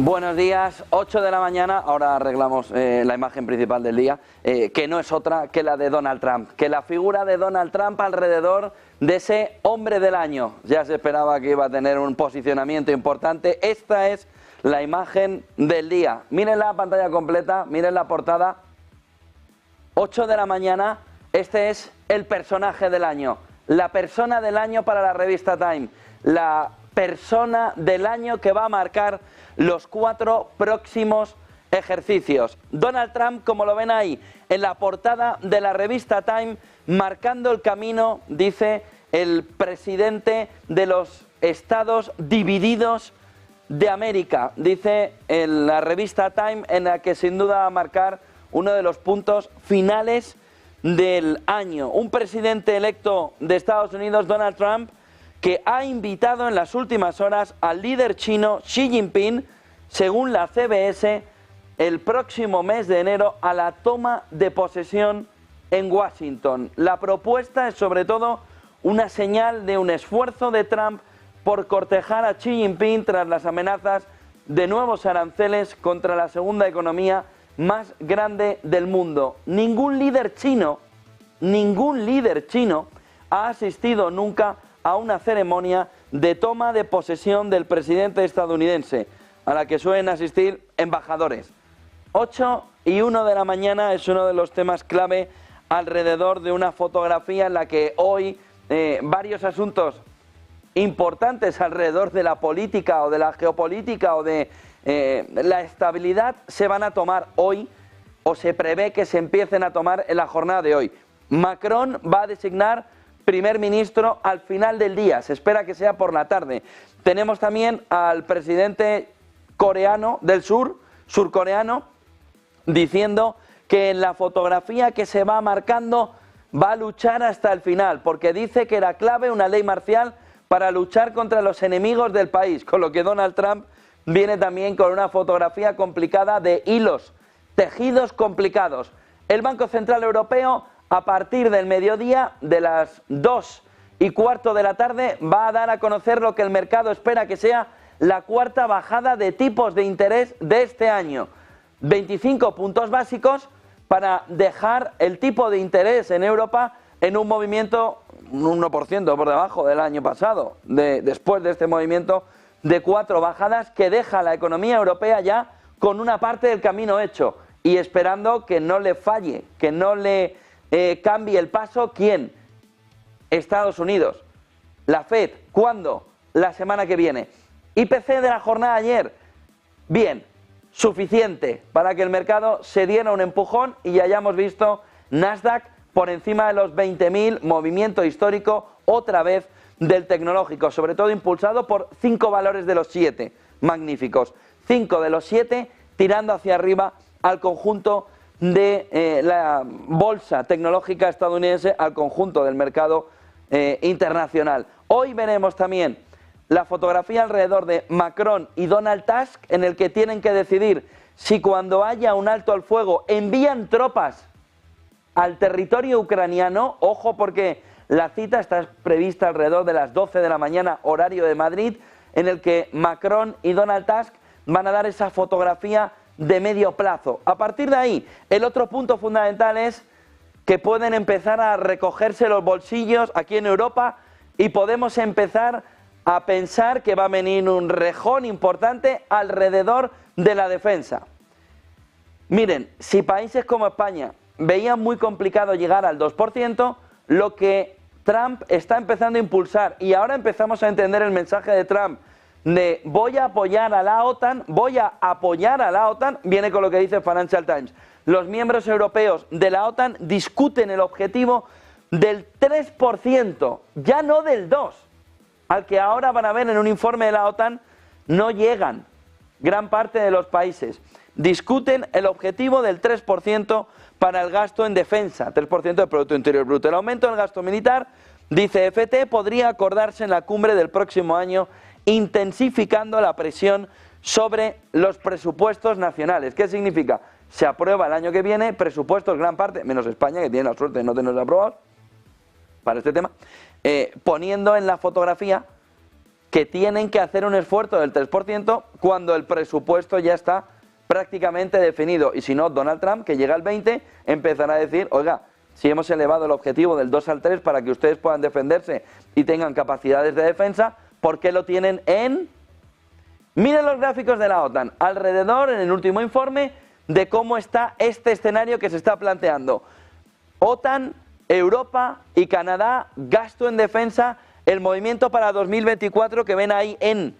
Buenos días, 8 de la mañana, ahora arreglamos la imagen principal del día, que no es otra que la de Donald Trump, que la figura de Donald Trump alrededor de ese hombre del año. Ya se esperaba que iba a tener un posicionamiento importante. Esta es la imagen del día. Miren la pantalla completa, miren la portada. 8 de la mañana, este es el personaje del año, la persona del año para la revista Time, la persona del año que va a marcar los 4 próximos ejercicios. Donald Trump, como lo ven ahí, en la portada de la revista Time, marcando el camino, dice el presidente de los Estados divididos de América, dice en la revista Time, en la que sin duda va a marcar uno de los puntos finales del año. Un presidente electo de Estados Unidos, Donald Trump, que ha invitado en las últimas horas al líder chino Xi Jinping, según la CBS, el próximo mes de enero a la toma de posesión en Washington. La propuesta es sobre todo una señal de un esfuerzo de Trump por cortejar a Xi Jinping tras las amenazas de nuevos aranceles contra la segunda economía más grande del mundo. Ningún líder chino ha asistido nunca a una ceremonia de toma de posesión del presidente estadounidense, a la que suelen asistir embajadores. 8:01 de la mañana es uno de los temas clave alrededor de una fotografía en la que hoy varios asuntos importantes alrededor de la política o de la geopolítica o de la estabilidad se van a tomar hoy, o se prevé que se empiecen a tomar en la jornada de hoy. Macron va a designar primer ministro al final del día, se espera que sea por la tarde. Tenemos también al presidente coreano del surcoreano, diciendo que en la fotografía que se va marcando va a luchar hasta el final, porque dice que era clave una ley marcial para luchar contra los enemigos del país, con lo que Donald Trump viene también con una fotografía complicada de hilos, tejidos complicados. El Banco Central Europeo, a partir del mediodía, de las 2:15 de la tarde, va a dar a conocer lo que el mercado espera que sea la cuarta bajada de tipos de interés de este año. 25 puntos básicos para dejar el tipo de interés en Europa en un movimiento un 1% por debajo del año pasado, después de este movimiento de 4 bajadas que deja a la economía europea ya con una parte del camino hecho y esperando que no le falle, que no le cambie el paso. ¿Quién? Estados Unidos. La FED. ¿Cuándo? La semana que viene. IPC de la jornada de ayer. Bien, suficiente para que el mercado se diera un empujón y ya hayamos visto Nasdaq por encima de los 20.000, movimiento histórico otra vez del tecnológico, sobre todo impulsado por 5 valores de los 7 magníficos. 5 de los 7 tirando hacia arriba al conjunto de la bolsa tecnológica estadounidense, al conjunto del mercado internacional. Hoy veremos también la fotografía alrededor de Macron y Donald Tusk, en el que tienen que decidir si cuando haya un alto al fuego envían tropas al territorio ucraniano. Ojo, porque la cita está prevista alrededor de las 12 de la mañana, horario de Madrid, en el que Macron y Donald Tusk van a dar esa fotografía de medio plazo. A partir de ahí, el otro punto fundamental es que pueden empezar a recogerse los bolsillos aquí en Europa y podemos empezar a pensar que va a venir un rejón importante alrededor de la defensa. Miren, si países como España veían muy complicado llegar al 2%, lo que Trump está empezando a impulsar, y ahora empezamos a entender el mensaje de Trump de voy a apoyar a la OTAN, viene con lo que dice Financial Times. Los miembros europeos de la OTAN discuten el objetivo del 3%, ya no del 2%, al que ahora van a ver en un informe de la OTAN, no llegan gran parte de los países. Discuten el objetivo del 3% para el gasto en defensa, 3% del Producto Interior Bruto. El aumento del gasto militar, dice FT, podría acordarse en la cumbre del próximo año, intensificando la presión sobre los presupuestos nacionales. ¿Qué significa? Se aprueba el año que viene presupuestos, gran parte, menos España, que tiene la suerte de no tenerlos aprobados para este tema, poniendo en la fotografía que tienen que hacer un esfuerzo del 3% cuando el presupuesto ya está prácticamente definido. Y si no, Donald Trump, que llega al 20%, empezará a decir, oiga, si hemos elevado el objetivo del 2 al 3 para que ustedes puedan defenderse y tengan capacidades de defensa, ¿por qué lo tienen en...? Miren los gráficos de la OTAN, alrededor, en el último informe, de cómo está este escenario que se está planteando. OTAN, Europa y Canadá, gasto en defensa, el movimiento para 2024 que ven ahí en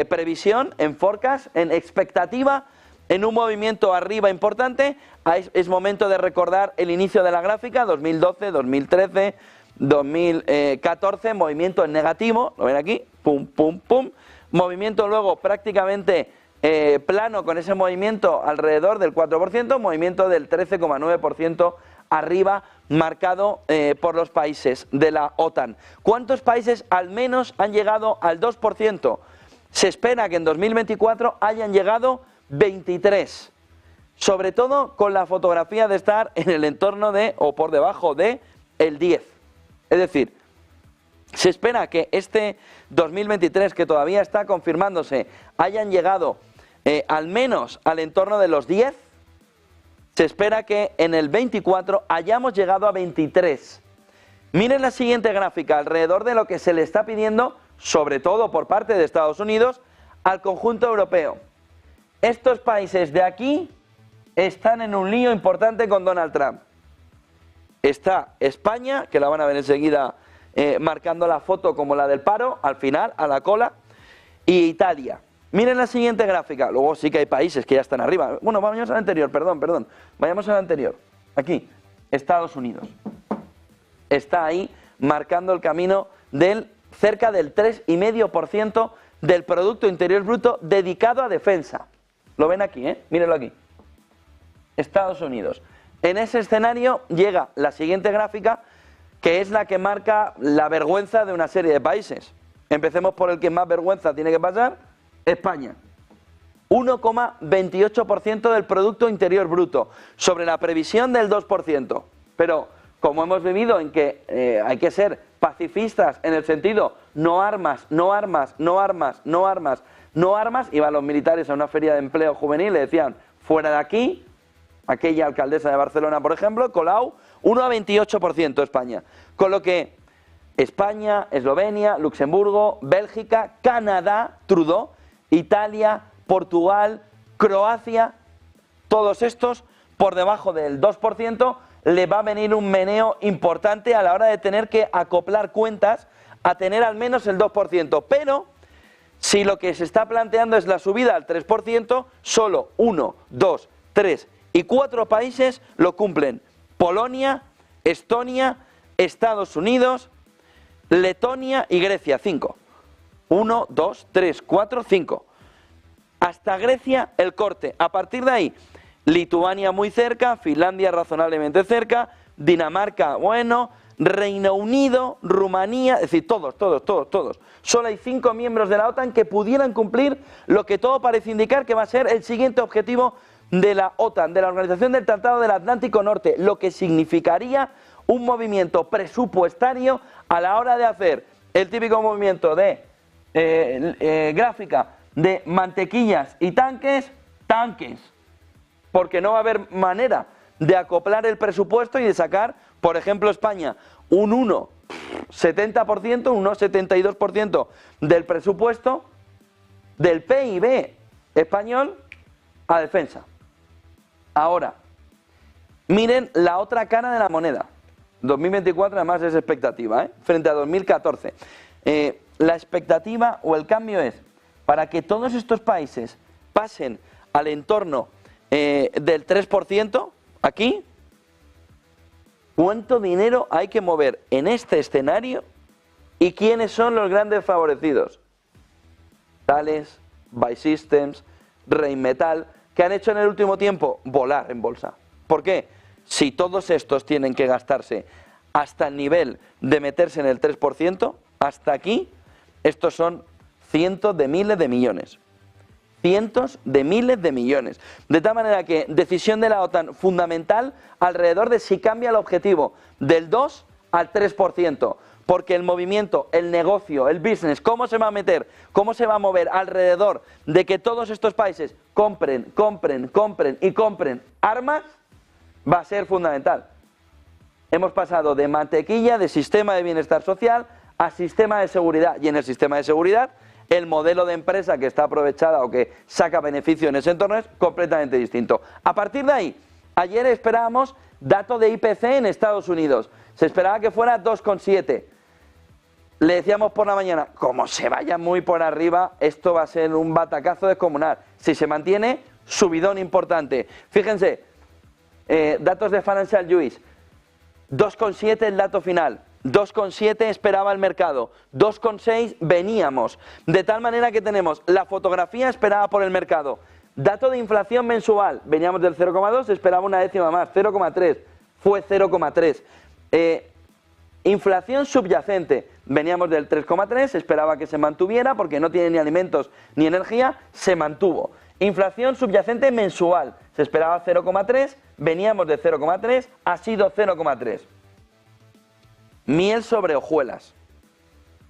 previsión, en forecast, en expectativa, en un movimiento arriba importante. Es momento de recordar el inicio de la gráfica, 2012, 2013, 2014, movimiento en negativo, lo ven aquí, pum, pum, pum, movimiento luego prácticamente plano con ese movimiento alrededor del 4%, movimiento del 13,9% arriba marcado por los países de la OTAN. ¿Cuántos países al menos han llegado al 2%? Se espera que en 2024 hayan llegado 23, sobre todo con la fotografía de estar en el entorno de o por debajo de el 10. Es decir, se espera que este 2023, que todavía está confirmándose, hayan llegado al menos al entorno de los 10. Se espera que en el 24 hayamos llegado a 23. Miren la siguiente gráfica, alrededor de lo que se le está pidiendo, sobre todo por parte de Estados Unidos, al conjunto europeo. Estos países de aquí están en un lío importante con Donald Trump. Está España, que la van a ver enseguida marcando la foto como la del paro, al final, a la cola, y Italia. Miren la siguiente gráfica, luego sí que hay países que ya están arriba. Bueno, vayamos al anterior, perdón, vayamos al anterior. Aquí, Estados Unidos. Está ahí marcando el camino del cerca del 3,5% del Producto Interior Bruto dedicado a defensa. Lo ven aquí, mírenlo aquí. Estados Unidos. En ese escenario llega la siguiente gráfica, que es la que marca la vergüenza de una serie de países. Empecemos por el que más vergüenza tiene que pasar, España. 1,28% del Producto Interior Bruto, sobre la previsión del 2%. Pero como hemos vivido en que hay que ser pacifistas en el sentido no armas, no armas, no armas, no armas, no armas, iban los militares a una feria de empleo juvenil y le decían, fuera de aquí, aquella alcaldesa de Barcelona, por ejemplo, Colau, 1,28% España. Con lo que España, Eslovenia, Luxemburgo, Bélgica, Canadá, Trudeau, Italia, Portugal, Croacia, todos estos por debajo del 2%, le va a venir un meneo importante a la hora de tener que acoplar cuentas a tener al menos el 2%. Pero si lo que se está planteando es la subida al 3%, solo 1, 2, 3 y 4 países lo cumplen. Polonia, Estonia, Estados Unidos, Letonia y Grecia, 5. 1, 2, 3, 4, 5. Hasta Grecia el corte. A partir de ahí, Lituania muy cerca, Finlandia razonablemente cerca, Dinamarca, bueno, Reino Unido, Rumanía, es decir, todos. Solo hay 5 miembros de la OTAN que pudieran cumplir lo que todo parece indicar que va a ser el siguiente objetivo de la OTAN, de la Organización del Tratado del Atlántico Norte, lo que significaría un movimiento presupuestario a la hora de hacer el típico movimiento de gráfica de mantequillas y tanques, porque no va a haber manera de acoplar el presupuesto y de sacar, por ejemplo, España, un 1,70%, un 1,72% del presupuesto del PIB español a defensa. Ahora, miren la otra cara de la moneda. 2024 además es expectativa, frente a 2014. La expectativa o el cambio es, para que todos estos países pasen al entorno del 3%, aquí, ¿cuánto dinero hay que mover en este escenario? ¿Y quiénes son los grandes favorecidos? Thales, Buy Systems, Rheinmetall, que han hecho en el último tiempo volar en bolsa. ¿Por qué? Si todos estos tienen que gastarse hasta el nivel de meterse en el 3%, hasta aquí, estos son cientos de miles de millones. Cientos de miles de millones. De tal manera que decisión de la OTAN fundamental alrededor de si cambia el objetivo del 2 al 3%. porque el movimiento, el negocio, el business, cómo se va a meter, cómo se va a mover alrededor de que todos estos países compren y compren armas, va a ser fundamental. Hemos pasado de mantequilla, de sistema de bienestar social, a sistema de seguridad. Y en el sistema de seguridad, el modelo de empresa que está aprovechada o que saca beneficio en ese entorno es completamente distinto. A partir de ahí, ayer esperábamos dato de IPC en Estados Unidos. Se esperaba que fuera 2,7. Le decíamos por la mañana, como se vaya muy por arriba, esto va a ser un batacazo descomunal. Si se mantiene, subidón importante. Fíjense, datos de Financial News, 2,7 el dato final, 2,7 esperaba el mercado, 2,6 veníamos. De tal manera que tenemos la fotografía esperada por el mercado. Dato de inflación mensual, veníamos del 0,2, esperaba una décima más, 0,3, fue 0,3. Inflación subyacente, veníamos del 3,3, esperaba que se mantuviera porque no tiene ni alimentos ni energía, se mantuvo. Inflación subyacente mensual, se esperaba 0,3, veníamos de 0,3, ha sido 0,3. Miel sobre hojuelas.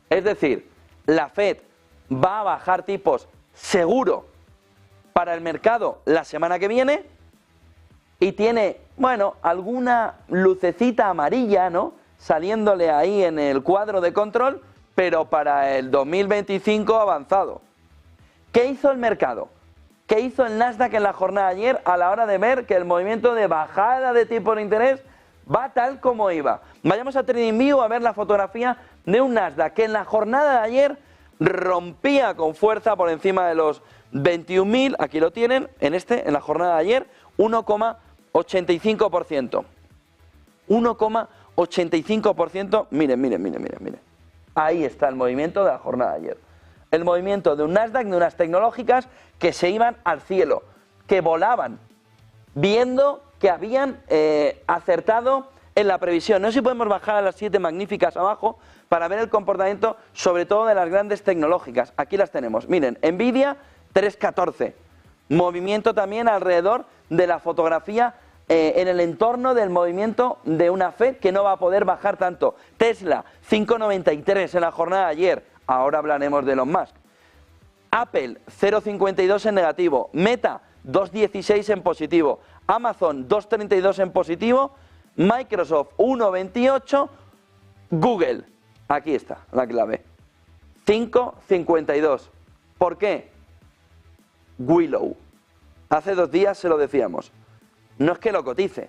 Es decir, la Fed va a bajar tipos seguro para el mercado la semana que viene y tiene, bueno, alguna lucecita amarilla, ¿no?, saliéndole ahí en el cuadro de control, pero para el 2025 avanzado. ¿Qué hizo el mercado? ¿Qué hizo el Nasdaq en la jornada de ayer a la hora de ver que el movimiento de bajada de tipo de interés va tal como iba? Vayamos a TradingView a ver la fotografía de un Nasdaq que en la jornada de ayer rompía con fuerza por encima de los 21.000, aquí lo tienen, en la jornada de ayer, 1,85%. 1,85%, miren. Ahí está el movimiento de la jornada de ayer. El movimiento de un Nasdaq, de unas tecnológicas que se iban al cielo, que volaban, viendo que habían acertado en la previsión. No sé si podemos bajar a las 7 magníficas abajo para ver el comportamiento, sobre todo de las grandes tecnológicas. Aquí las tenemos. Miren, Nvidia 3,14. Movimiento también alrededor de la fotografía en el entorno del movimiento de una Fed que no va a poder bajar tanto. Tesla 5,93 en la jornada de ayer. Ahora hablaremos de Elon Musk. Apple 0,52 en negativo. Meta 2,16 en positivo. Amazon 2,32 en positivo. Microsoft 1,28. Google, aquí está la clave, 5,52. ¿Por qué? Willow. Hace 2 días se lo decíamos. No es que lo cotice,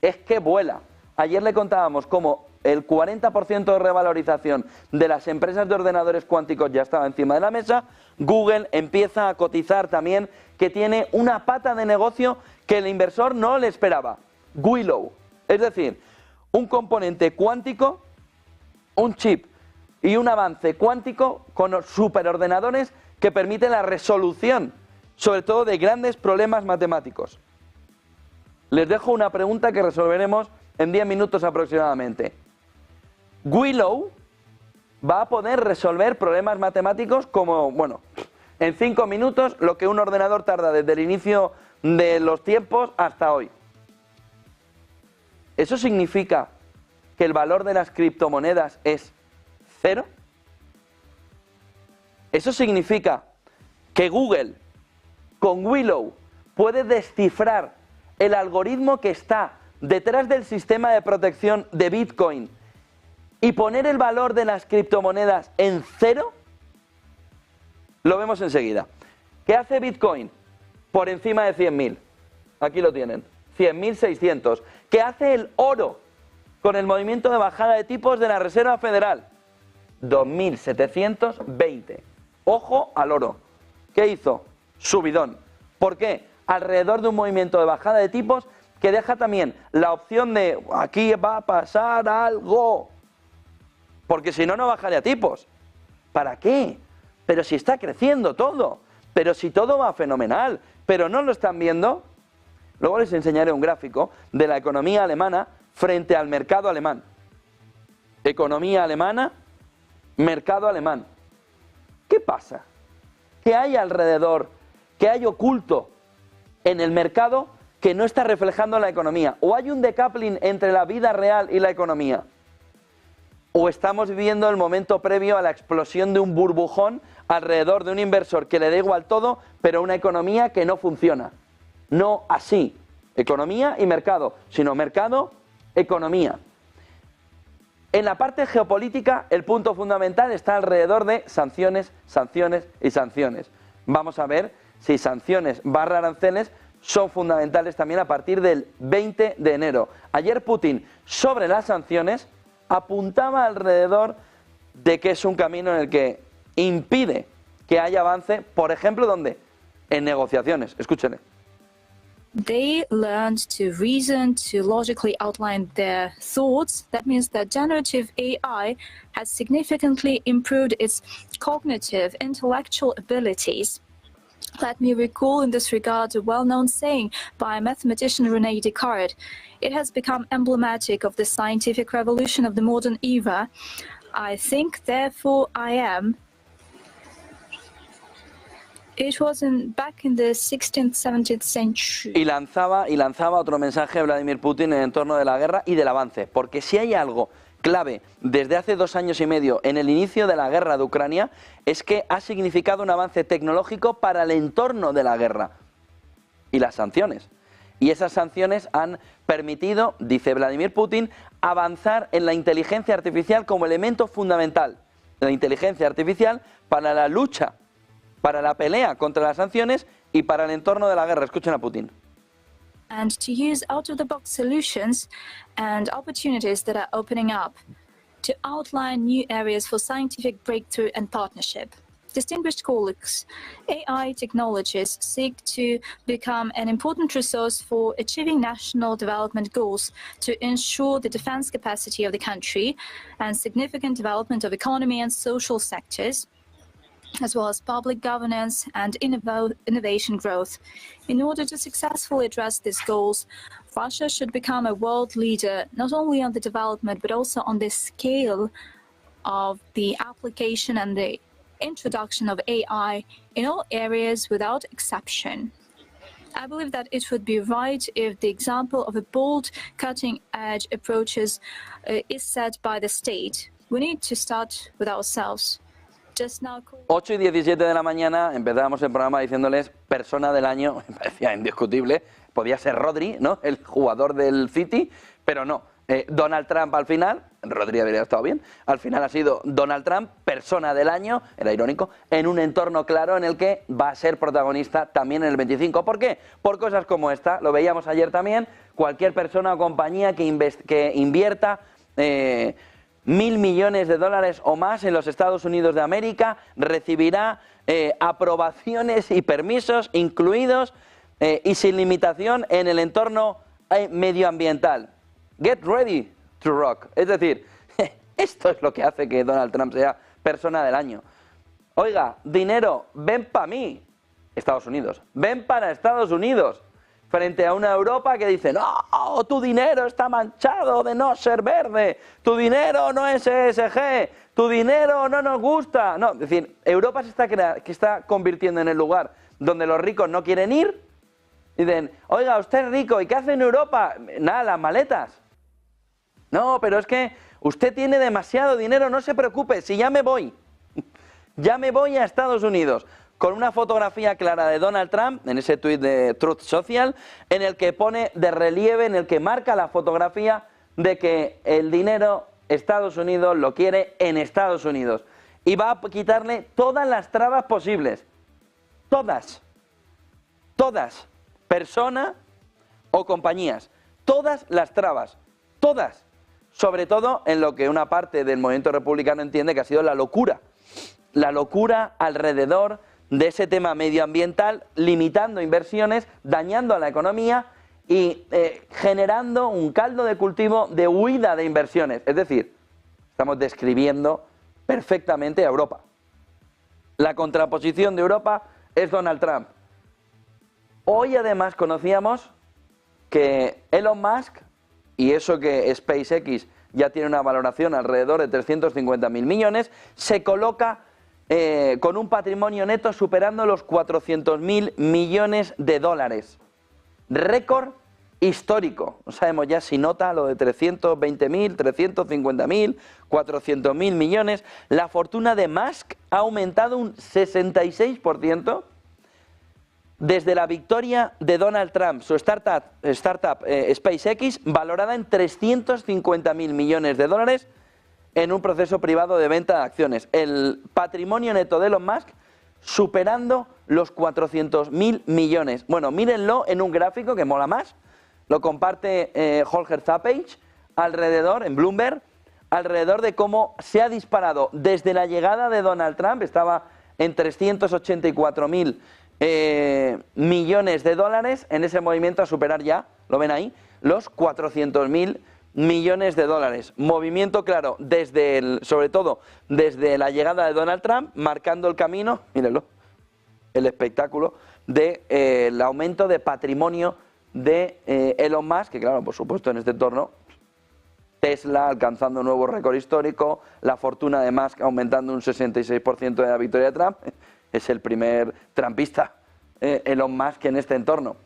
es que vuela. Ayer le contábamos cómo el 40% de revalorización de las empresas de ordenadores cuánticos ya estaba encima de la mesa. Google empieza a cotizar también, que tiene una pata de negocio que el inversor no le esperaba. Willow, es decir, un componente cuántico, un chip y un avance cuántico con superordenadores que permite la resolución, sobre todo de grandes problemas matemáticos. Les dejo una pregunta que resolveremos en 10 minutos aproximadamente. Willow va a poder resolver problemas matemáticos como, bueno, en 5 minutos lo que un ordenador tarda desde el inicio de los tiempos hasta hoy. ¿Eso significa que el valor de las criptomonedas es 0? ¿Eso significa que Google con Willow puede descifrar el algoritmo que está detrás del sistema de protección de Bitcoin y poner el valor de las criptomonedas en 0? Lo vemos enseguida. ¿Qué hace Bitcoin? Por encima de 100.000. Aquí lo tienen. 100.600. ¿Qué hace el oro con el movimiento de bajada de tipos de la Reserva Federal? 2.720. Ojo al oro. ¿Qué hizo? Subidón. ¿Por qué? Alrededor de un movimiento de bajada de tipos que deja también la opción de aquí va a pasar algo. Porque si no, no bajaría tipos. ¿Para qué? Pero si está creciendo todo. Pero si todo va fenomenal. Pero no lo están viendo. Luego les enseñaré un gráfico de la economía alemana frente al mercado alemán. Economía alemana, mercado alemán. ¿Qué pasa? ¿Qué hay alrededor? ¿Qué hay oculto en el mercado que no está reflejando la economía? ¿O hay un decoupling entre la vida real y la economía? ¿O estamos viviendo el momento previo a la explosión de un burbujón alrededor de un inversor que le da igual todo, pero una economía que no funciona? No así, economía y mercado, sino mercado, economía. En la parte geopolítica, el punto fundamental está alrededor de sanciones, sanciones y sanciones. Vamos a ver si sanciones barra aranceles son fundamentales también a partir del 20 de enero. Ayer Putin, sobre las sanciones, apuntaba alrededor de que es un camino en el que impide que haya avance, por ejemplo, ¿dónde? En negociaciones. Escúchenle. They learned to reason, to logically outline their thoughts. That means that generative AI has significantly improved its cognitive, intellectual abilities. Let me recall in this regard a well-known saying by mathematician René Descartes. It has become emblematic of the scientific revolution of the modern era. I think, therefore I am. It was back in the 16th, 17th century. Y lanzaba otro mensaje Vladimir Putin en el entorno de la guerra y del avance, porque si hay algo clave desde hace 2 años y medio en el inicio de la guerra de Ucrania, es que ha significado un avance tecnológico para el entorno de la guerra y las sanciones. Y esas sanciones han permitido, dice Vladimir Putin, avanzar en la inteligencia artificial como elemento fundamental. La inteligencia artificial para la lucha, para la pelea contra las sanciones y para el entorno de la guerra. Escuchen a Putin. And to use out-of-the-box solutions and opportunities that are opening up to outline new areas for scientific breakthrough and partnership. Distinguished colleagues, AI technologies seek to become an important resource for achieving national development goals to ensure the defense capacity of the country and significant development of economy and social sectors, as well as public governance and innovation growth. In order to successfully address these goals, Russia should become a world leader, not only on the development, but also on the scale of the application and the introduction of AI in all areas without exception. I believe that it would be right if the example of a bold, cutting-edge approaches is set by the state. We need to start with ourselves. 8 y 17 de la mañana empezábamos el programa diciéndoles persona del año, me parecía indiscutible, podía ser Rodri, ¿no? El jugador del City, pero no. Donald Trump al final, Rodri habría estado bien, al final ha sido Donald Trump, persona del año, era irónico, en un entorno claro en el que va a ser protagonista también en el 25. ¿Por qué? Por cosas como esta, lo veíamos ayer también, cualquier persona o compañía que invierta 1.000 millones de dólares o más en los Estados Unidos de América recibirá aprobaciones y permisos incluidos y sin limitación en el entorno medioambiental. Get ready to rock. Es decir, esto es lo que hace que Donald Trump sea persona del año. Oiga, dinero, ven para mí, Estados Unidos, ven para Estados Unidos. Frente a una Europa que dice, no, tu dinero está manchado de no ser verde, tu dinero no es ESG, tu dinero no nos gusta. No, es decir, Europa se está convirtiendo en el lugar donde los ricos no quieren ir. Dicen, oiga, usted es rico, ¿y qué hace en Europa? Nada, las maletas. No, pero es que usted tiene demasiado dinero, no se preocupe, si ya me voy. Ya me voy a Estados Unidos. Con una fotografía clara de Donald Trump, en ese tuit de Truth Social, en el que pone de relieve, en el que marca la fotografía de que el dinero Estados Unidos lo quiere en Estados Unidos. Y va a quitarle todas las trabas posibles. Todas. Todas. Persona o compañías. Todas las trabas. Todas. Sobre todo en lo que una parte del movimiento republicano entiende que ha sido la locura. La locura alrededor de ese tema medioambiental, limitando inversiones, dañando a la economía y generando un caldo de cultivo de huida de inversiones. Es decir, estamos describiendo perfectamente a Europa. La contraposición de Europa es Donald Trump. Hoy además conocíamos que Elon Musk, y eso que SpaceX ya tiene una valoración alrededor de 350.000 millones, se coloca con un patrimonio neto superando los 400.000 millones de dólares. Récord histórico. No sabemos ya si nota lo de 320.000, 350.000, 400.000 millones. La fortuna de Musk ha aumentado un 66% desde la victoria de Donald Trump. Su startup SpaceX, valorada en 350.000 millones de dólares en un proceso privado de venta de acciones. El patrimonio neto de Elon Musk superando los 400.000 millones. Bueno, mírenlo en un gráfico que mola más. Lo comparte Holger Zappage alrededor, en Bloomberg, alrededor de cómo se ha disparado desde la llegada de Donald Trump. Estaba en 384.000 millones de dólares, en ese movimiento a superar ya, lo ven ahí, los 400.000 millones de dólares. Movimiento claro, sobre todo desde la llegada de Donald Trump, marcando el camino, mírenlo, el espectáculo del aumento de patrimonio de Elon Musk, que claro, por supuesto en este entorno, Tesla alcanzando un nuevo récord histórico, la fortuna de Musk aumentando un 66% de la victoria de Trump. Es el primer trumpista, Elon Musk, en este entorno.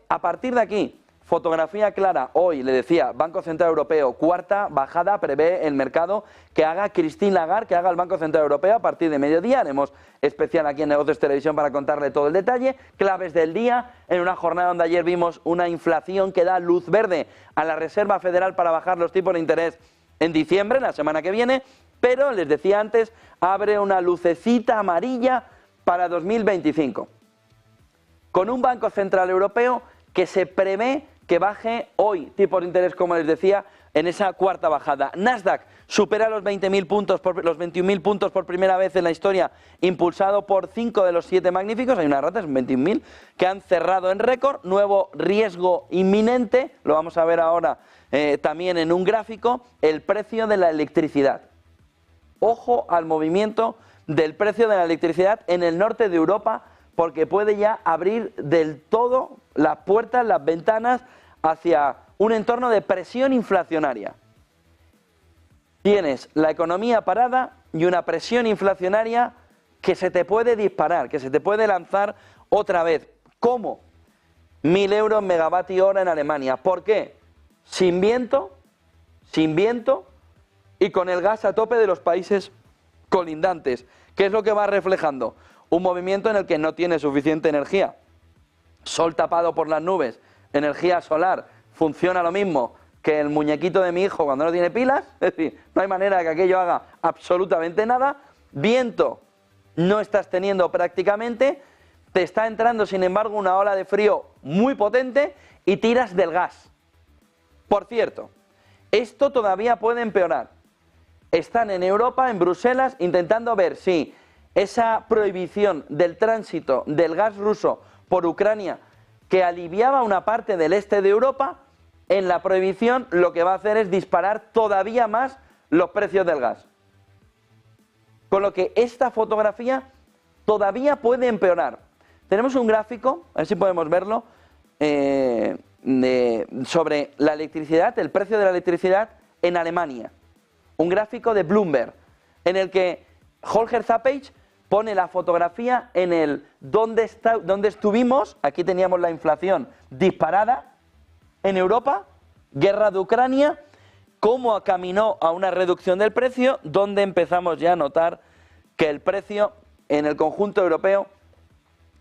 A partir de aquí, fotografía clara, hoy le decía, Banco Central Europeo, cuarta bajada, prevé el mercado que haga Christine Lagarde, que haga el Banco Central Europeo a partir de mediodía. Haremos especial aquí en Negocios Televisión para contarle todo el detalle. Claves del día, en una jornada donde ayer vimos una inflación que da luz verde a la Reserva Federal para bajar los tipos de interés en diciembre, la semana que viene, pero les decía antes, abre una lucecita amarilla para 2025. Con un Banco Central Europeo que se prevé que baje hoy tipos de interés, como les decía, en esa cuarta bajada. Nasdaq supera los 20.000 puntos, los 21.000 puntos por primera vez en la historia, impulsado por 5 de los 7 magníficos, hay unas ratas, 21.000, que han cerrado en récord. Nuevo riesgo inminente, lo vamos a ver ahora también en un gráfico, el precio de la electricidad. Ojo al movimiento del precio de la electricidad en el norte de Europa, porque puede ya abrir del todo las puertas, las ventanas hacia un entorno de presión inflacionaria. Tienes la economía parada y una presión inflacionaria que se te puede disparar, que se te puede lanzar otra vez. ¿Cómo? 1.000 euros megavatio hora en Alemania. ¿Por qué? Sin viento y con el gas a tope de los países colindantes. ¿Qué es lo que va reflejando? Un movimiento en el que no tiene suficiente energía. Sol tapado por las nubes, energía solar, funciona lo mismo que el muñequito de mi hijo cuando no tiene pilas, es decir, no hay manera de que aquello haga absolutamente nada. Viento no estás teniendo prácticamente, te está entrando sin embargo una ola de frío muy potente y tiras del gas. Por cierto, esto todavía puede empeorar. Están en Europa, en Bruselas, intentando ver si esa prohibición del tránsito del gas ruso por Ucrania, que aliviaba una parte del este de Europa, en la prohibición lo que va a hacer es disparar todavía más los precios del gas. Con lo que esta fotografía todavía puede empeorar. Tenemos un gráfico, a ver si podemos verlo, sobre la electricidad, el precio de la electricidad en Alemania. Un gráfico de Bloomberg, en el que Holger Zappage pone la fotografía en el donde estuvimos. Aquí teníamos la inflación disparada en Europa, guerra de Ucrania, cómo caminó a una reducción del precio, donde empezamos ya a notar que el precio en el conjunto europeo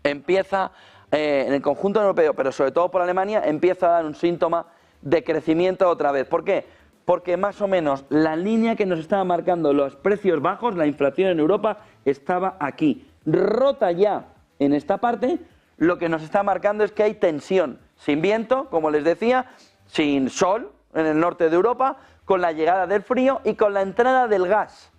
empieza, pero sobre todo por Alemania, empieza a dar un síntoma de crecimiento otra vez. ¿Por qué? Porque más o menos la línea que nos estaba marcando los precios bajos, la inflación en Europa, estaba aquí. Rota ya en esta parte, lo que nos está marcando es que hay tensión, sin viento, como les decía, sin sol en el norte de Europa, con la llegada del frío y con la entrada del gas.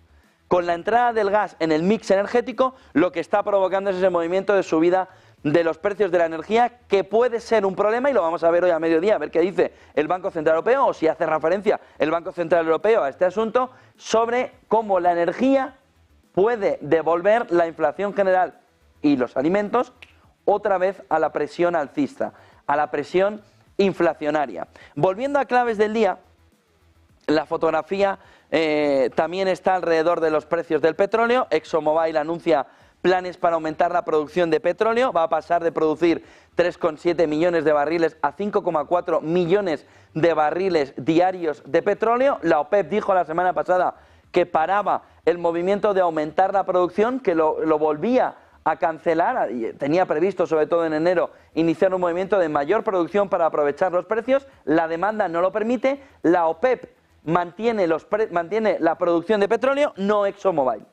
Con la entrada del gas en el mix energético, lo que está provocando es ese movimiento de subida de los precios de la energía, que puede ser un problema, y lo vamos a ver hoy a mediodía, a ver qué dice el Banco Central Europeo, o si hace referencia el Banco Central Europeo a este asunto, sobre cómo la energía puede devolver la inflación general y los alimentos otra vez a la presión alcista, a la presión inflacionaria. Volviendo a claves del día, la fotografía también está alrededor de los precios del petróleo. ExxonMobil anuncia planes para aumentar la producción de petróleo, va a pasar de producir 3,7 millones de barriles a 5,4 millones de barriles diarios de petróleo. La OPEP dijo la semana pasada que paraba el movimiento de aumentar la producción, que lo volvía a cancelar, y tenía previsto, sobre todo en enero, iniciar un movimiento de mayor producción para aprovechar los precios. La demanda no lo permite, la OPEP mantiene la producción de petróleo, no ExxonMobil.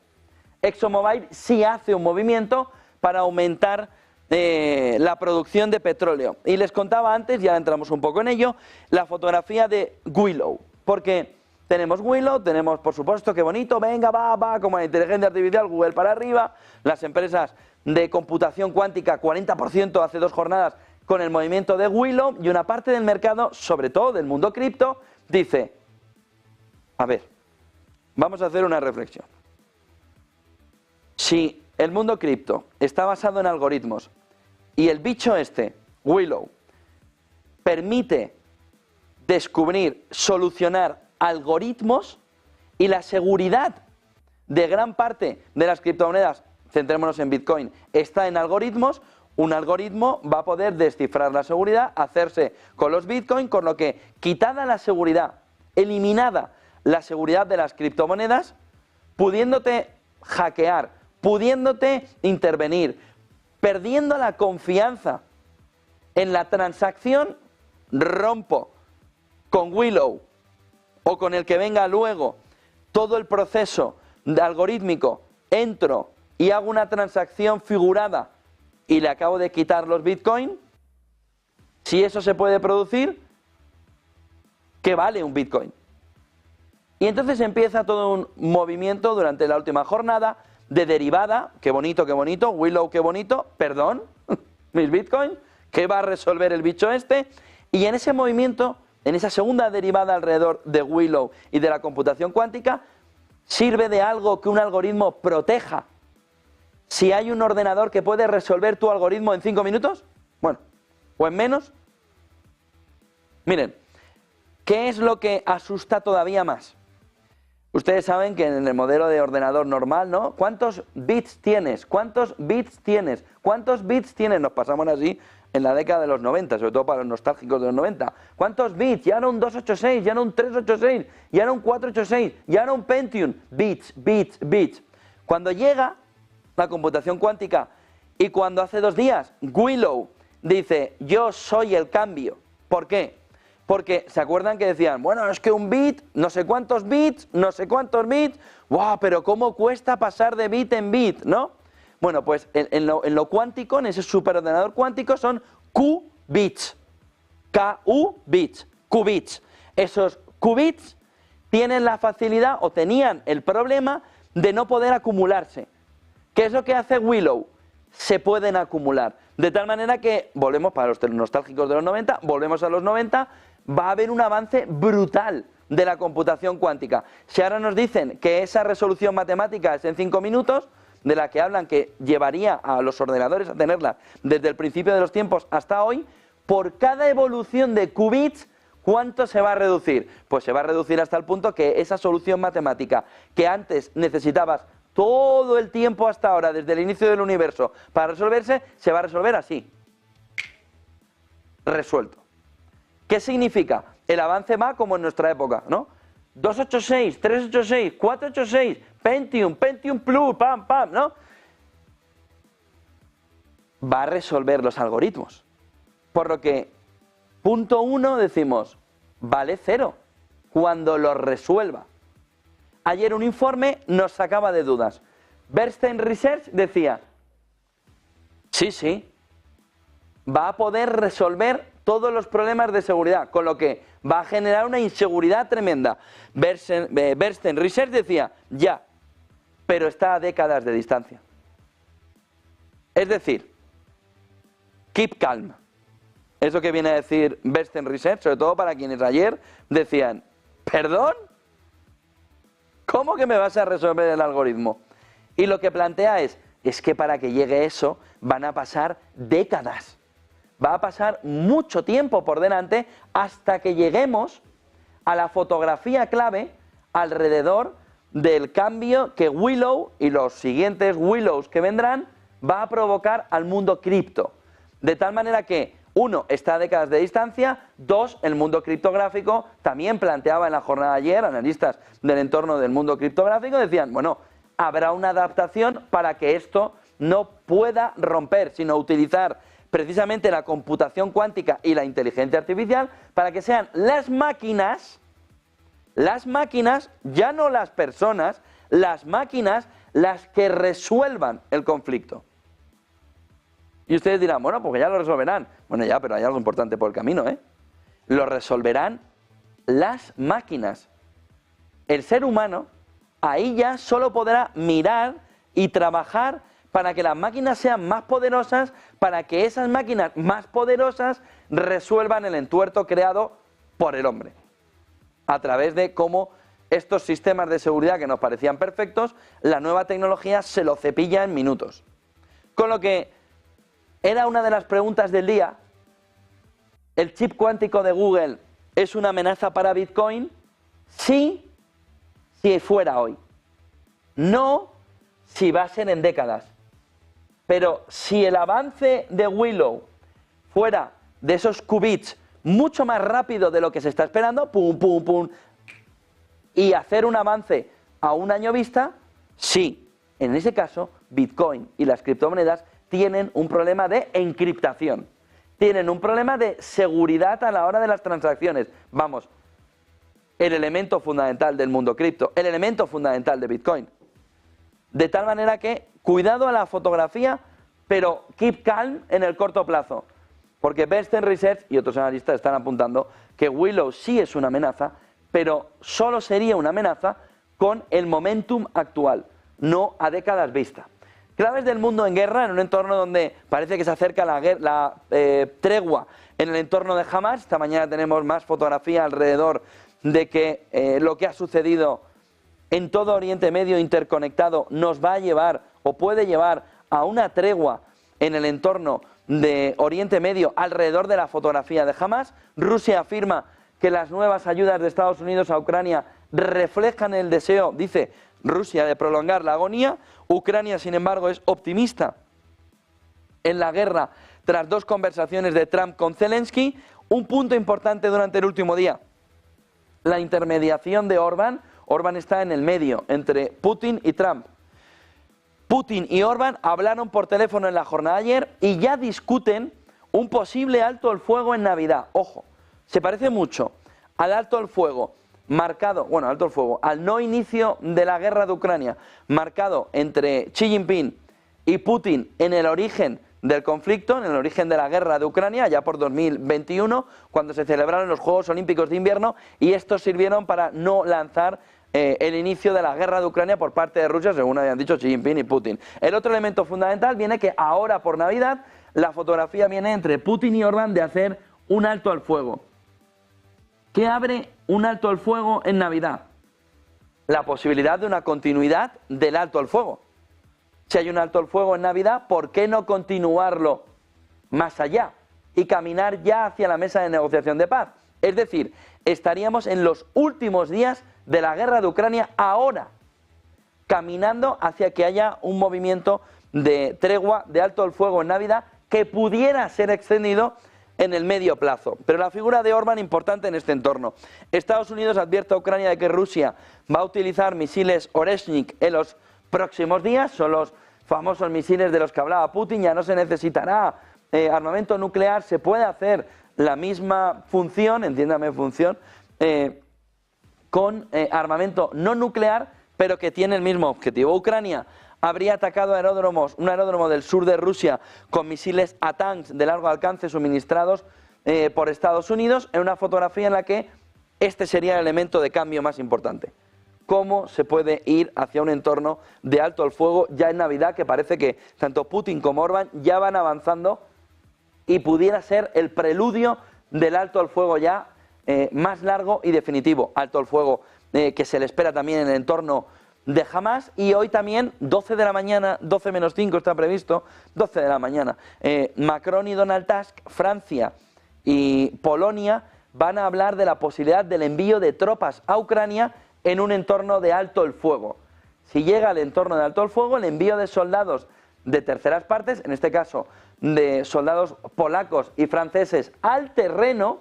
ExxonMobil sí hace un movimiento para aumentar la producción de petróleo. Y les contaba antes, ya entramos un poco en ello, la fotografía de Willow, porque tenemos Willow, tenemos, por supuesto, qué bonito, venga, va, como la inteligencia artificial, Google para arriba, las empresas de computación cuántica, 40% hace 2 jornadas con el movimiento de Willow, y una parte del mercado, sobre todo del mundo cripto, dice, a ver, vamos a hacer una reflexión. Si el mundo cripto está basado en algoritmos y el bicho este, Willow, permite descubrir, solucionar algoritmos, y la seguridad de gran parte de las criptomonedas, centrémonos en Bitcoin, está en algoritmos, un algoritmo va a poder descifrar la seguridad, hacerse con los Bitcoin, con lo que, quitada la seguridad, eliminada la seguridad de las criptomonedas, pudiéndote hackear, pudiéndote intervenir, perdiendo la confianza en la transacción, rompo con Willow o con el que venga luego todo el proceso algorítmico, entro y hago una transacción figurada y le acabo de quitar los Bitcoin. Si eso se puede producir, ¿qué vale un Bitcoin? Y entonces empieza todo un movimiento durante la última jornada de derivada, qué bonito, Willow, qué bonito, perdón, mis Bitcoin, ¿qué va a resolver el bicho este? Y en ese movimiento, en esa segunda derivada alrededor de Willow y de la computación cuántica, sirve de algo que un algoritmo proteja. Si hay un ordenador que puede resolver tu algoritmo en 5 minutos, bueno, o en menos. Miren, ¿qué es lo que asusta todavía más? Ustedes saben que en el modelo de ordenador normal, ¿no? ¿Cuántos bits tienes? ¿Cuántos bits tienes? ¿Cuántos bits tienes? Nos pasamos así en la década de los 90, sobre todo para los nostálgicos de los 90. ¿Cuántos bits? Ya no un 286, ya no un 386, ya no un 486, ya no un Pentium. Bits, bits, bits. Cuando llega la computación cuántica y cuando hace 2 días Willow dice, yo soy el cambio. ¿Por qué? Porque, ¿se acuerdan que decían, bueno, es que un bit, no sé cuántos bits, ¡guau! Pero ¿cómo cuesta pasar de bit en bit, no? Bueno, pues en lo cuántico, en ese superordenador cuántico, son qubits. K-U-bits, qubits. Esos qubits tienen la facilidad, o tenían el problema, de no poder acumularse. ¿Qué es lo que hace Willow? Se pueden acumular. De tal manera que, volvemos para los nostálgicos de los 90, volvemos a los 90, va a haber un avance brutal de la computación cuántica. Si ahora nos dicen que esa resolución matemática es en 5 minutos, de la que hablan que llevaría a los ordenadores a tenerla desde el principio de los tiempos hasta hoy, por cada evolución de qubits, ¿cuánto se va a reducir? Pues se va a reducir hasta el punto que esa solución matemática que antes necesitabas todo el tiempo hasta ahora, desde el inicio del universo, para resolverse, se va a resolver así. Resuelto. ¿Qué significa? El avance va como en nuestra época, ¿no? 286, 386, 486, Pentium, Pentium Plus, pam, pam, ¿no? Va a resolver los algoritmos. Por lo que, punto 1 decimos, vale 0, cuando lo resuelva. Ayer un informe nos sacaba de dudas. Bernstein Research decía, sí, va a poder resolver todos los problemas de seguridad, con lo que va a generar una inseguridad tremenda. Bernstein Research decía, ya, pero está a décadas de distancia. Es decir, keep calm. Eso que viene a decir Bernstein Research, sobre todo para quienes ayer decían, ¿perdón? ¿Cómo que me vas a resolver el algoritmo? Y lo que plantea es que para que llegue eso van a pasar décadas. Va a pasar mucho tiempo por delante hasta que lleguemos a la fotografía clave alrededor del cambio que Willow y los siguientes Willows que vendrán va a provocar al mundo cripto. De tal manera que, uno, está a décadas de distancia, dos, el mundo criptográfico también planteaba en la jornada de ayer, analistas del entorno del mundo criptográfico decían, bueno, habrá una adaptación para que esto no pueda romper, sino utilizar precisamente la computación cuántica y la inteligencia artificial para que sean las máquinas, ya no las personas, las máquinas las que resuelvan el conflicto. Y ustedes dirán, bueno, porque ya lo resolverán. Bueno, ya, pero hay algo importante por el camino, ¿eh? Lo resolverán las máquinas. El ser humano ahí ya solo podrá mirar y trabajar para que las máquinas sean más poderosas, para que esas máquinas más poderosas resuelvan el entuerto creado por el hombre. A través de cómo estos sistemas de seguridad que nos parecían perfectos, la nueva tecnología se lo cepilla en minutos. Con lo que era una de las preguntas del día, ¿el chip cuántico de Google es una amenaza para Bitcoin? Sí, si fuera hoy. No, si va a ser en décadas. Pero si el avance de Willow fuera de esos qubits mucho más rápido de lo que se está esperando, pum, pum, pum, y hacer un avance a un año vista, sí, en ese caso, Bitcoin y las criptomonedas tienen un problema de encriptación, tienen un problema de seguridad a la hora de las transacciones. Vamos, el elemento fundamental del mundo cripto, el elemento fundamental de Bitcoin. De tal manera que, cuidado a la fotografía, pero keep calm en el corto plazo. Porque Bernstein Research y otros analistas están apuntando que Willow sí es una amenaza, pero solo sería una amenaza con el momentum actual, no a décadas vista. Claves del mundo en guerra, en un entorno donde parece que se acerca la tregua en el entorno de Hamas. Esta mañana tenemos más fotografía alrededor de que lo que ha sucedido en todo Oriente Medio interconectado nos va a llevar o puede llevar a una tregua en el entorno de Oriente Medio alrededor de la fotografía de Hamas. Rusia afirma que las nuevas ayudas de Estados Unidos a Ucrania reflejan el deseo, dice Rusia, de prolongar la agonía. Ucrania, sin embargo, es optimista en la guerra tras dos conversaciones de Trump con Zelensky. Un punto importante durante el último día, la intermediación de Orbán. Orbán está en el medio, entre Putin y Trump. Putin y Orbán hablaron por teléfono en la jornada de ayer y ya discuten un posible alto el fuego en Navidad. Ojo, se parece mucho al alto el fuego marcado, bueno, alto el fuego, al no inicio de la guerra de Ucrania, marcado entre Xi Jinping y Putin en el origen del conflicto, en el origen de la guerra de Ucrania, ya por 2021, cuando se celebraron los Juegos Olímpicos de Invierno, y estos sirvieron para no lanzar el inicio de la guerra de Ucrania por parte de Rusia, según habían dicho Xi Jinping y Putin. El otro elemento fundamental viene que ahora por Navidad la fotografía viene entre Putin y Orbán de hacer un alto al fuego. ¿Qué abre un alto al fuego en Navidad? La posibilidad de una continuidad del alto al fuego. Si hay un alto al fuego en Navidad, ¿por qué no continuarlo más allá y caminar ya hacia la mesa de negociación de paz? Es decir, estaríamos en los últimos días de la guerra de Ucrania ahora, caminando hacia que haya un movimiento de tregua, de alto al fuego en Navidad, que pudiera ser extendido en el medio plazo. Pero la figura de Orbán importante en este entorno. Estados Unidos advierte a Ucrania de que Rusia va a utilizar misiles Oreshnik en los próximos días. Son los famosos misiles de los que hablaba Putin. Ya no se necesitará armamento nuclear, se puede hacer la misma función, entiéndame función, con armamento no nuclear, pero que tiene el mismo objetivo. Ucrania habría atacado aeródromos, un aeródromo del sur de Rusia con misiles ATACMS de largo alcance suministrados por Estados Unidos, en una fotografía en la que este sería el elemento de cambio más importante. Cómo se puede ir hacia un entorno de alto al fuego ya en Navidad, que parece que tanto Putin como Orbán ya van avanzando y pudiera ser el preludio del alto al fuego ya más largo y definitivo. Alto al fuego que se le espera también en el entorno de Hamas. Y hoy también, 12 de la mañana, 12 menos 5 está previsto, 12 de la mañana, Macron y Donald Tusk, Francia y Polonia van a hablar de la posibilidad del envío de tropas a Ucrania en un entorno de alto el fuego. Si llega al entorno de alto el fuego, el envío de soldados de terceras partes, en este caso de soldados polacos y franceses al terreno,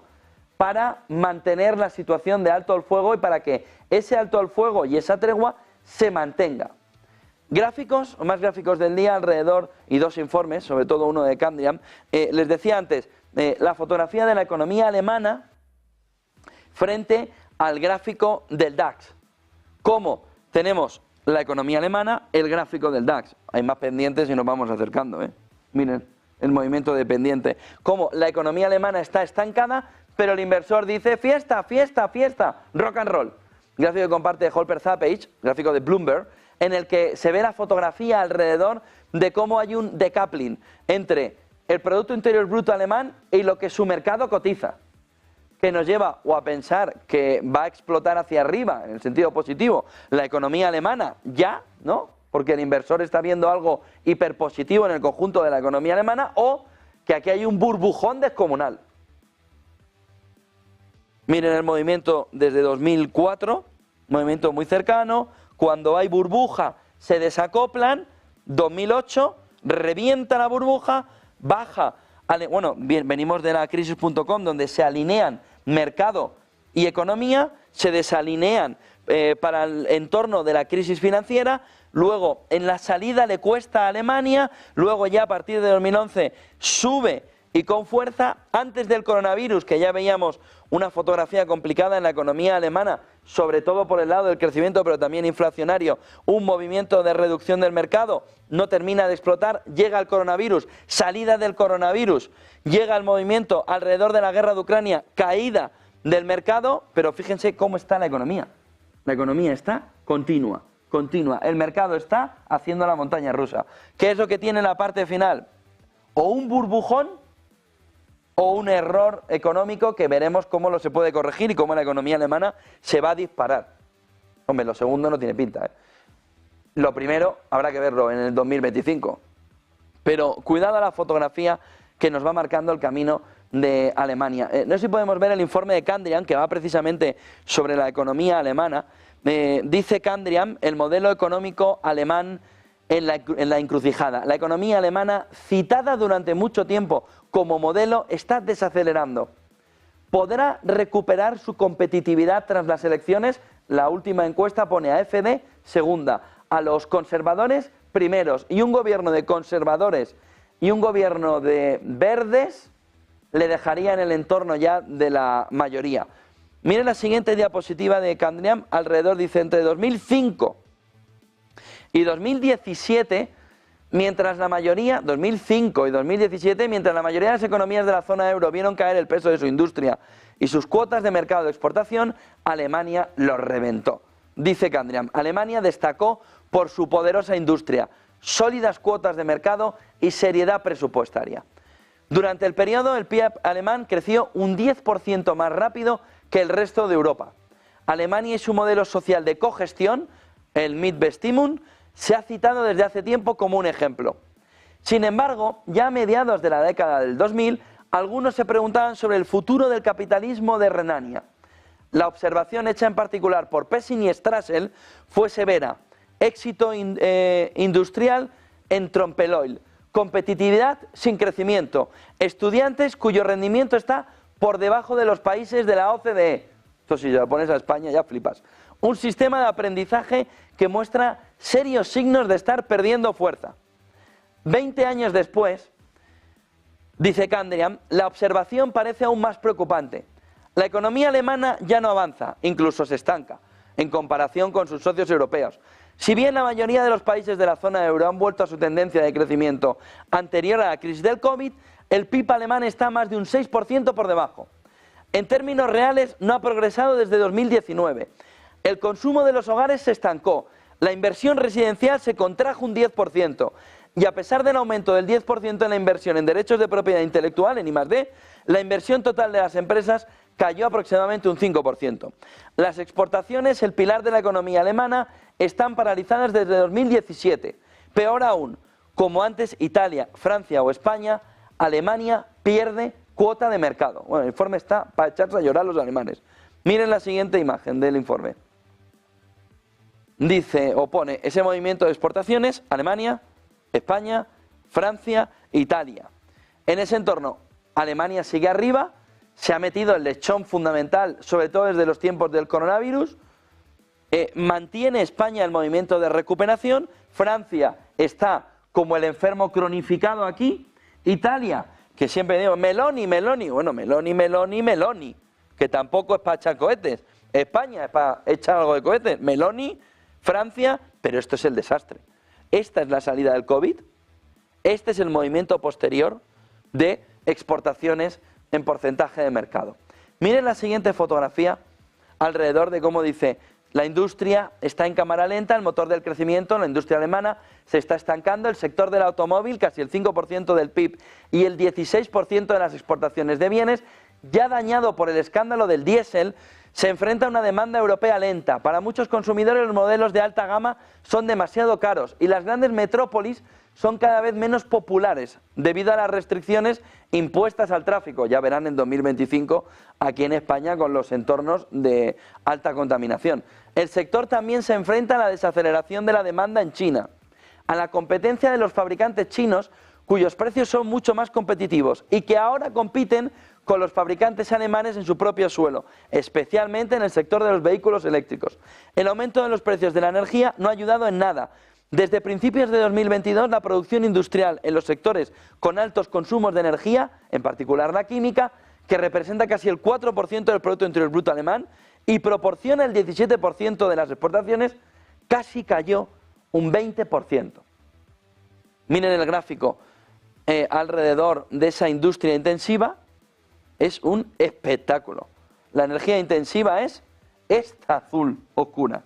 para mantener la situación de alto el fuego y para que ese alto el fuego y esa tregua se mantenga. Gráficos, o más gráficos del día alrededor, y dos informes, sobre todo uno de Candriam. Les decía antes, la fotografía de la economía alemana frente al gráfico del DAX. ¿Cómo? Tenemos la economía alemana, el gráfico del DAX. Hay más pendientes y nos vamos acercando, Miren, el movimiento de pendiente. Cómo la economía alemana está estancada, pero el inversor dice fiesta, fiesta, fiesta, rock and roll. Gráfico que comparte Holper Zappage, gráfico de Bloomberg, en el que se ve la fotografía alrededor de cómo hay un decoupling entre el Producto Interior Bruto alemán y lo que su mercado cotiza, que nos lleva o a pensar que va a explotar hacia arriba, en el sentido positivo, la economía alemana, ya, ¿no? Porque el inversor está viendo algo hiperpositivo en el conjunto de la economía alemana, o que aquí hay un burbujón descomunal. Miren el movimiento desde 2004, movimiento muy cercano. Cuando hay burbuja se desacoplan. 2008 revienta la burbuja, baja. Bueno, bien, venimos de la crisis.com, donde se alinean mercado y economía, se desalinean para el entorno de la crisis financiera. Luego en la salida le cuesta a Alemania, luego ya a partir de 2011 sube y con fuerza. Antes del coronavirus, que ya veíamos una fotografía complicada en la economía alemana, sobre todo por el lado del crecimiento, pero también inflacionario, un movimiento de reducción del mercado, no termina de explotar, llega el coronavirus, salida del coronavirus, llega el movimiento alrededor de la guerra de Ucrania, caída del mercado, pero fíjense cómo está la economía. La economía está continua, el mercado está haciendo la montaña rusa. ¿Qué es lo que tiene la parte final? O un burbujón, o un error económico que veremos cómo lo se puede corregir y cómo la economía alemana se va a disparar. Hombre, lo segundo no tiene pinta, Lo primero habrá que verlo en el 2025. Pero cuidado a la fotografía que nos va marcando el camino de Alemania. No sé si podemos ver el informe de Candriam, que va precisamente sobre la economía alemana. Dice Candriam, el modelo económico alemán en la encrucijada. La economía alemana, citada durante mucho tiempo como modelo, está desacelerando. ¿Podrá recuperar su competitividad tras las elecciones? La última encuesta pone a FD segunda, a los conservadores primeros, y un gobierno de conservadores y un gobierno de verdes le dejaría en el entorno ya de la mayoría. Miren la siguiente diapositiva de Candriam, alrededor, dice, entre 2005 y 2017, mientras la mayoría, 2005 y 2017, mientras la mayoría de las economías de la zona euro vieron caer el peso de su industria y sus cuotas de mercado de exportación, Alemania los reventó. Dice Candriam, Alemania destacó por su poderosa industria, sólidas cuotas de mercado y seriedad presupuestaria. Durante el periodo, el PIB alemán creció un 10% más rápido que el resto de Europa. Alemania y su modelo social de cogestión, el Mitbestimmung, se ha citado desde hace tiempo como un ejemplo. Sin embargo, ya a mediados de la década del 2000, algunos se preguntaban sobre el futuro del capitalismo de Renania. La observación hecha en particular por Pessing y Strassel fue severa. Éxito industrial en Trompeloil, competitividad sin crecimiento, estudiantes cuyo rendimiento está por debajo de los países de la OCDE. Esto si lo pones a España ya flipas. Un sistema de aprendizaje que muestra serios signos de estar perdiendo fuerza. 20 años después, dice Candriam, la observación parece aún más preocupante. La economía alemana ya no avanza, incluso se estanca, en comparación con sus socios europeos. Si bien la mayoría de los países de la zona euro han vuelto a su tendencia de crecimiento anterior a la crisis del COVID, el PIB alemán está más de un 6% por debajo. En términos reales, no ha progresado desde 2019. El consumo de los hogares se estancó, la inversión residencial se contrajo un 10%, y a pesar del aumento del 10% en la inversión en derechos de propiedad intelectual, en I+D, la inversión total de las empresas cayó aproximadamente un 5%. Las exportaciones, el pilar de la economía alemana, están paralizadas desde 2017. Peor aún, como antes Italia, Francia o España, Alemania pierde cuota de mercado. Bueno, el informe está para echarse a llorar los alemanes. Miren la siguiente imagen del informe. dice o pone ese movimiento de exportaciones: Alemania, España, Francia, Italia. En ese entorno, Alemania sigue arriba, se ha metido el lechón fundamental, sobre todo desde los tiempos del coronavirus. Mantiene España el movimiento de recuperación. Francia está como el enfermo cronificado aquí. Italia, que siempre digo, Meloni, bueno, Meloni, que tampoco es para echar cohetes. España es para echar algo de cohetes. Meloni, Francia, pero esto es el desastre. Esta es la salida del COVID. Este es el movimiento posterior de exportaciones en porcentaje de mercado. Miren la siguiente fotografía alrededor de cómo dice: la industria está en cámara lenta, el motor del crecimiento, la industria alemana se está estancando, el sector del automóvil, casi el 5% del PIB y el 16% de las exportaciones de bienes, ya dañado por el escándalo del diésel, se enfrenta a una demanda europea lenta. Para muchos consumidores los modelos de alta gama son demasiado caros y las grandes metrópolis son cada vez menos populares debido a las restricciones impuestas al tráfico. Ya verán en 2025 aquí en España con los entornos de alta contaminación. El sector también se enfrenta a la desaceleración de la demanda en China, a la competencia de los fabricantes chinos cuyos precios son mucho más competitivos y que ahora compiten con los fabricantes alemanes en su propio suelo, especialmente en el sector de los vehículos eléctricos. El aumento de los precios de la energía no ha ayudado en nada. Desde principios de 2022, la producción industrial en los sectores con altos consumos de energía, en particular la química, que representa casi el 4% del Producto Interior Bruto alemán y proporciona el 17% de las exportaciones, casi cayó un 20%. Miren el gráfico alrededor de esa industria intensiva, es un espectáculo. La energía intensiva es esta azul oscura.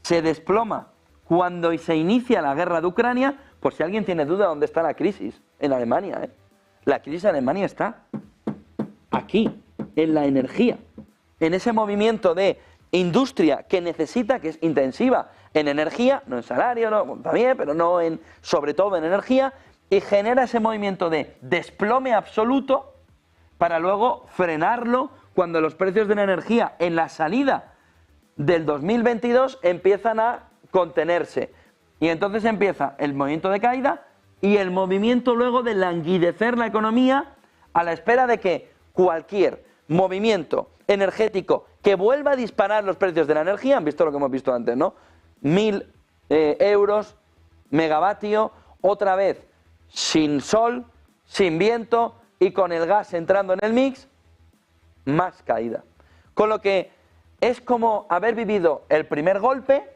Se desploma cuando se inicia la guerra de Ucrania. Por si alguien tiene duda dónde está la crisis en Alemania, la crisis en Alemania está aquí, en la energía, en ese movimiento de industria que necesita, que es intensiva en energía, no en salario, no, también, pero no en, sobre todo en energía, y genera ese movimiento de desplome absoluto para luego frenarlo cuando los precios de la energía en la salida del 2022 empiezan a contenerse. Y entonces empieza el movimiento de caída y el movimiento luego de languidecer la economía a la espera de que cualquier movimiento energético que vuelva a disparar los precios de la energía, han visto lo que hemos visto antes, ¿no? 1.000 euros megavatio, otra vez sin sol, sin viento y con el gas entrando en el mix, más caída. Con lo que es como haber vivido el primer golpe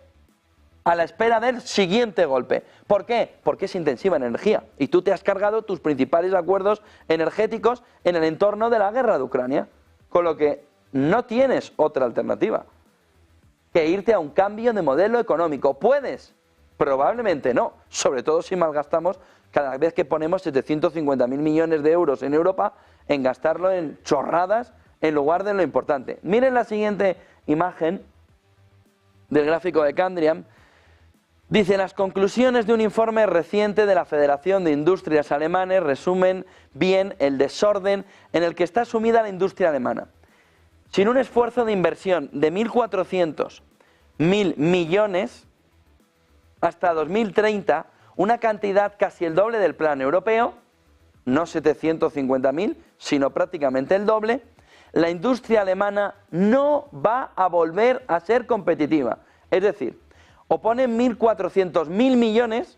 a la espera del siguiente golpe. ¿Por qué? Porque es intensiva en energía y tú te has cargado tus principales acuerdos energéticos en el entorno de la guerra de Ucrania, con lo que no tienes otra alternativa que irte a un cambio de modelo económico. ¿Puedes? Probablemente no, sobre todo si malgastamos cada vez que ponemos 750.000 millones de euros en Europa en gastarlo en chorradas en lugar de lo importante. Miren la siguiente imagen del gráfico de Candriam. Dice: las conclusiones de un informe reciente de la Federación de Industrias Alemanes resumen bien el desorden en el que está sumida la industria alemana. Sin un esfuerzo de inversión de 1.400.000 millones hasta 2030, una cantidad casi el doble del plan europeo, no 750.000, sino prácticamente el doble, la industria alemana no va a volver a ser competitiva. Es decir, o ponen 1.400.000 millones,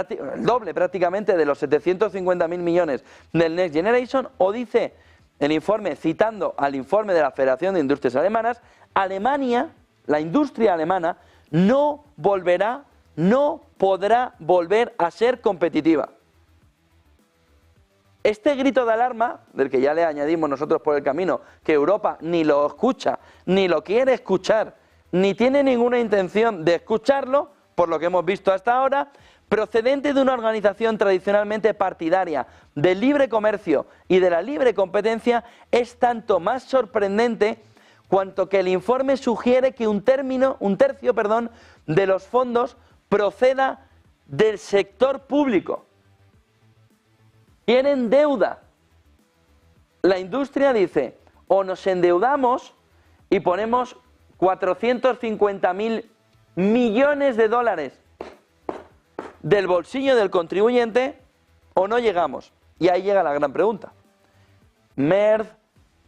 el doble prácticamente de los 750.000 millones del Next Generation, o dice el informe, citando al informe de la Federación de Industrias Alemanas, Alemania, la industria alemana, no podrá volver a ser competitiva. Este grito de alarma, del que ya le añadimos nosotros por el camino, que Europa ni lo escucha, ni lo quiere escuchar, ni tiene ninguna intención de escucharlo, por lo que hemos visto hasta ahora, procedente de una organización tradicionalmente partidaria del libre comercio y de la libre competencia, es tanto más sorprendente cuanto que el informe sugiere que un tercio de los fondos proceda del sector público. Tienen deuda. La industria dice, o nos endeudamos y ponemos 450.000 millones de dólares del bolsillo del contribuyente o no llegamos. Y ahí llega la gran pregunta. Merz,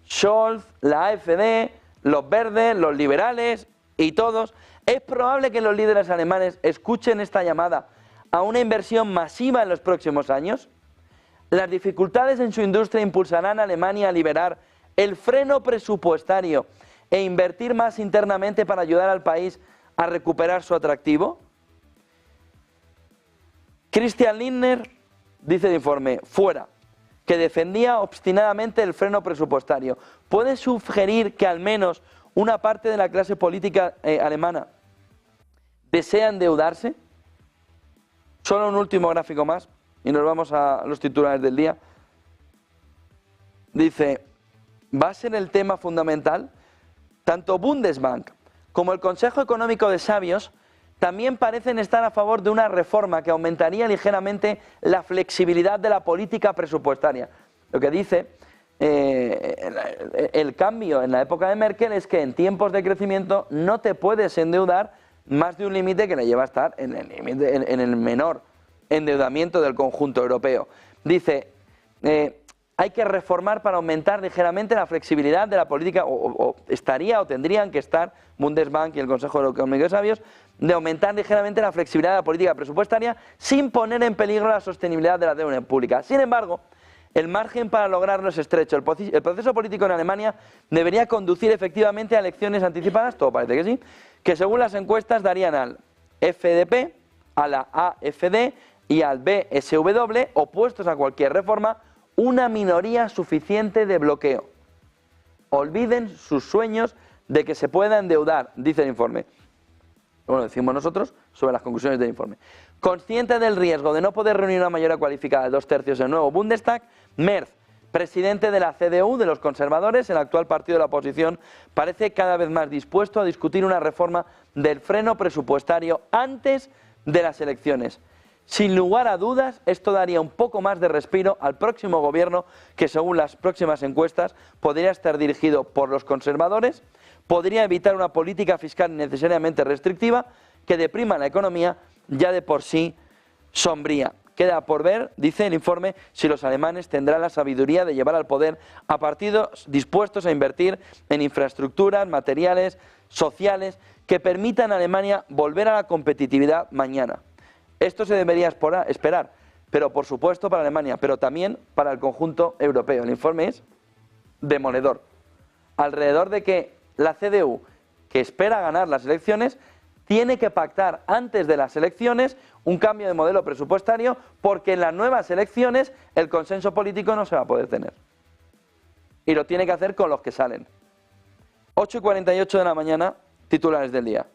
Scholz, la AfD, los verdes, los liberales y todos, ¿es probable que los líderes alemanes escuchen esta llamada a una inversión masiva en los próximos años? ¿Las dificultades en su industria impulsarán a Alemania a liberar el freno presupuestario e invertir más internamente para ayudar al país a recuperar su atractivo? Christian Lindner dice el informe, fuera, que defendía obstinadamente el freno presupuestario. ¿Puede sugerir que al menos una parte de la clase política alemana desea endeudarse? Solo un último gráfico más y nos vamos a los titulares del día. Dice, va a ser el tema fundamental. Tanto Bundesbank como el Consejo Económico de Sabios también parecen estar a favor de una reforma que aumentaría ligeramente la flexibilidad de la política presupuestaria. Lo que dice el cambio en la época de Merkel es que en tiempos de crecimiento no te puedes endeudar más de un límite que le lleva a estar en el menor endeudamiento del conjunto europeo. Dice, hay que reformar para aumentar ligeramente la flexibilidad de la política, o tendrían que estar Bundesbank y el Consejo Económico de Sabios, de aumentar ligeramente la flexibilidad de la política presupuestaria sin poner en peligro la sostenibilidad de la deuda pública. Sin embargo, el margen para lograrlo es estrecho. El proceso político en Alemania debería conducir efectivamente a elecciones anticipadas, todo parece que sí, que según las encuestas darían al FDP, a la AfD y al BSW, opuestos a cualquier reforma, una minoría suficiente de bloqueo. Olviden sus sueños de que se pueda endeudar, dice el informe. Bueno, decimos nosotros sobre las conclusiones del informe. Consciente del riesgo de no poder reunir una mayoría cualificada de 2/3 del nuevo Bundestag, Merz, presidente de la CDU, de los conservadores, el actual partido de la oposición, parece cada vez más dispuesto a discutir una reforma del freno presupuestario antes de las elecciones. Sin lugar a dudas, esto daría un poco más de respiro al próximo gobierno que, según las próximas encuestas, podría estar dirigido por los conservadores, podría evitar una política fiscal innecesariamente restrictiva que deprima la economía ya de por sí sombría. Queda por ver, dice el informe, si los alemanes tendrán la sabiduría de llevar al poder a partidos dispuestos a invertir en infraestructuras, materiales, sociales, que permitan a Alemania volver a la competitividad mañana. Esto se debería esperar, pero por supuesto para Alemania, pero también para el conjunto europeo. El informe es demoledor. Alrededor de que la CDU, que espera ganar las elecciones, tiene que pactar antes de las elecciones un cambio de modelo presupuestario, porque en las nuevas elecciones el consenso político no se va a poder tener. Y lo tiene que hacer con los que salen. 8:48 de la mañana, titulares del día.